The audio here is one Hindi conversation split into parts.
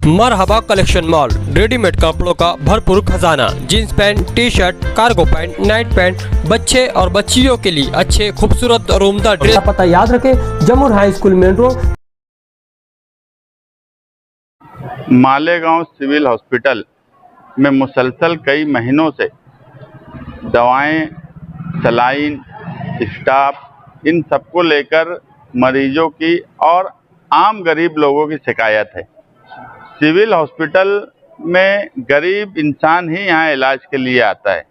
मरहबा कलेक्शन मॉल, रेडीमेड कपड़ों का भरपूर खजाना, jeans pant, T shirt, cargo pant, night pant, बच्चे और बच्चियों के लिए अच्छे खूबसूरत और उम्दा ड्रेस। पता याद रखें, Jamur high school main road, Malegaon civil hospital में मुसलसल कई महीनों से दवाएं, सलाइन, स्टाफ, इन सबको लेकर मरीजों की और आम गरीब लोगों की शिकायत है। सिविल हॉस्पिटल में गरीब इंसान ही यहाँ इलाज के लिए आता है।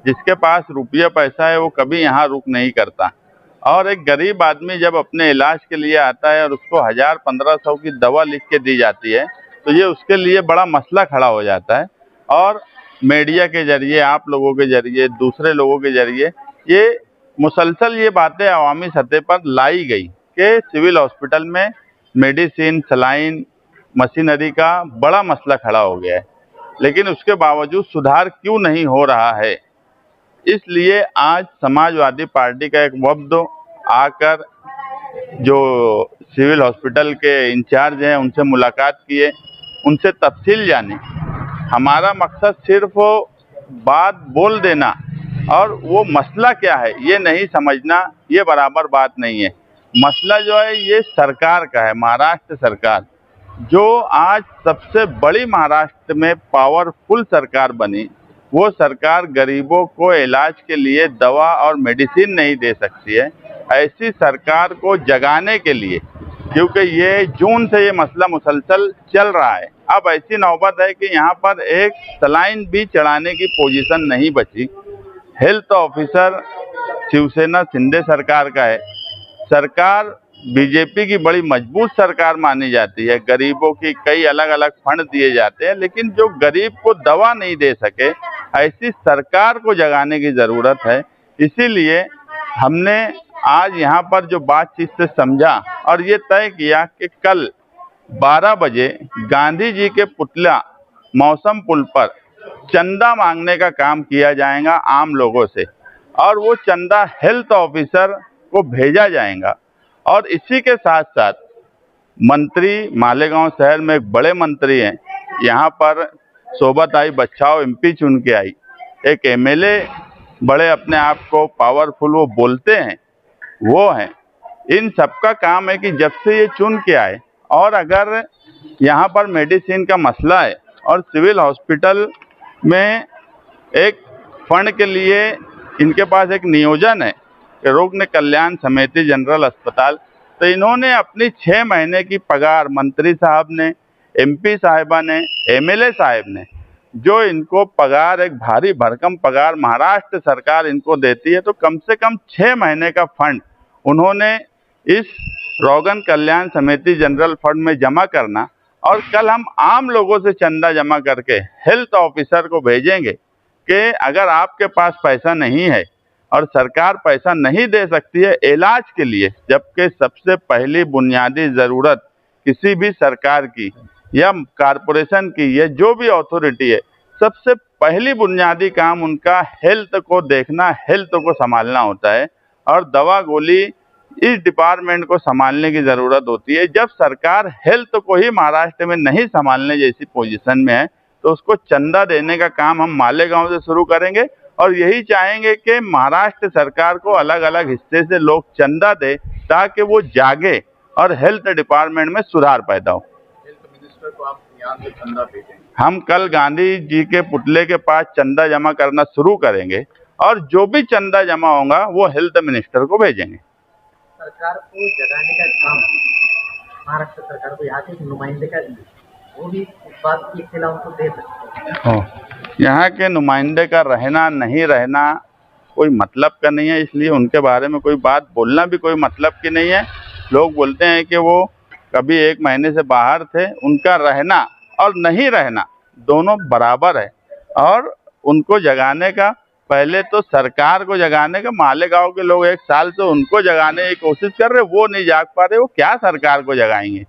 जिसके पास रुपया पैसा है वो कभी यहाँ रुक नहीं करता, और एक गरीब आदमी जब अपने इलाज के लिए आता है और उसको 1000-1500 की दवा लिख के दी जाती है तो ये उसके लिए बड़ा मसला खड़ा हो जाता है। और मीडिया के जरिए, आप लोगों के जरिए, दूसरे लोगों के जरिए ये मुसलसल ये बातें अवामी सतह पर लाई गई कि सिविल हॉस्पिटल में मेडिसिन, सलाइन, मशीनरी का बड़ा मसला खड़ा हो गया है, लेकिन उसके बावजूद सुधार क्यों नहीं हो रहा है। इसलिए आज समाजवादी पार्टी का एक वफ्द आकर जो सिविल हॉस्पिटल के इंचार्ज हैं उनसे मुलाकात किए, उनसे तफसील जाने। हमारा मकसद सिर्फ बात बोल देना और वो मसला क्या है ये नहीं समझना, ये बराबर बात नहीं है। मसला जो है ये सरकार का है, महाराष्ट्र सरकार, जो आज सबसे बड़ी महाराष्ट्र में पावरफुल सरकार बनी, वो सरकार गरीबों को इलाज के लिए दवा और मेडिसिन नहीं दे सकती है। ऐसी सरकार को जगाने के लिए, क्योंकि ये जून से ये मसला मुसलसल चल रहा है, अब ऐसी नौबत है कि यहाँ पर एक सलाइन भी चढ़ाने की पोजीशन नहीं बची। हेल्थ ऑफिसर शिवसेना शिंदे सरकार का है। सरकार बीजेपी की बड़ी मजबूत सरकार मानी जाती है, गरीबों की कई अलग अलग फंड दिए जाते हैं, लेकिन जो गरीब को दवा नहीं दे सके, ऐसी सरकार को जगाने की ज़रूरत है। इसीलिए हमने आज यहाँ पर जो बातचीत से समझा और ये तय किया कि कल 12 बजे गांधी जी के पुतला मौसम पुल पर चंदा मांगने का काम किया जाएगा आम लोगों से, और वो चंदा हेल्थ ऑफिसर को भेजा जाएगा। और इसी के साथ साथ मंत्री, मालेगांव शहर में एक बड़े मंत्री हैं, यहाँ पर सोबत आई बच्चाओ एमपी चुन के आई, एक एमएलए बड़े अपने आप को पावरफुल वो बोलते हैं, वो हैं। इन सबका काम है कि जब से ये चुन के आए, और अगर यहाँ पर मेडिसिन का मसला है और सिविल हॉस्पिटल में एक फंड के लिए इनके पास एक नियोजन है कि रोग कल्याण समिति जनरल अस्पताल, तो इन्होंने अपनी 6 महीने की पगार मंत्री साहब ने, एमपी साहिबा ने, एमएलए साहब ने, जो इनको पगार एक भारी भरकम पगार महाराष्ट्र सरकार इनको देती है, तो कम से कम 6 महीने का फंड उन्होंने इस रोगन कल्याण समिति जनरल फंड में जमा करना, और कल हम आम लोगों से चंदा जमा करके हेल्थ ऑफिसर को भेजेंगे कि अगर आपके पास पैसा नहीं है और सरकार पैसा नहीं दे सकती है इलाज के लिए, जबकि सबसे पहली बुनियादी ज़रूरत किसी भी सरकार की या कारपोरेशन की या जो भी अथॉरिटी है, सबसे पहली बुनियादी काम उनका हेल्थ को देखना, हेल्थ को संभालना होता है, और दवा गोली इस डिपार्टमेंट को संभालने की ज़रूरत होती है। जब सरकार हेल्थ को ही महाराष्ट्र में नहीं संभालने जैसी पोजीशन में है, तो उसको चंदा देने का काम हम मालेगांव से शुरू करेंगे, और यही चाहेंगे कि महाराष्ट्र सरकार को अलग अलग हिस्से से लोग चंदा दे, ताकि वो जागे और हेल्थ डिपार्टमेंट में सुधार पैदा हो। हेल्थ मिनिस्टर को आप यहाँ से चंदा भेजेंगे? हम कल गांधी जी के पुतले के पास चंदा जमा करना शुरू करेंगे, और जो भी चंदा जमा होगा वो हेल्थ मिनिस्टर को भेजेंगे। सरकार को जगाने का काम महाराष्ट्र सरकार को यहाँ के नुमाइंदे का, वो भी इस बात की इत्तला उनको दे सकते हैं। यहाँ के नुमाइंदे का रहना नहीं रहना कोई मतलब का नहीं है, इसलिए उनके बारे में कोई बात बोलना भी कोई मतलब की नहीं है। लोग बोलते हैं कि वो कभी 1 महीने से बाहर थे, उनका रहना और नहीं रहना दोनों बराबर है, और उनको जगाने का, पहले तो सरकार को जगाने का, मालेगांव के लोग 1 साल से उनको जगाने की कोशिश कर रहे, वो नहीं जाग पा रहे, वो क्या सरकार को जगाएंगे।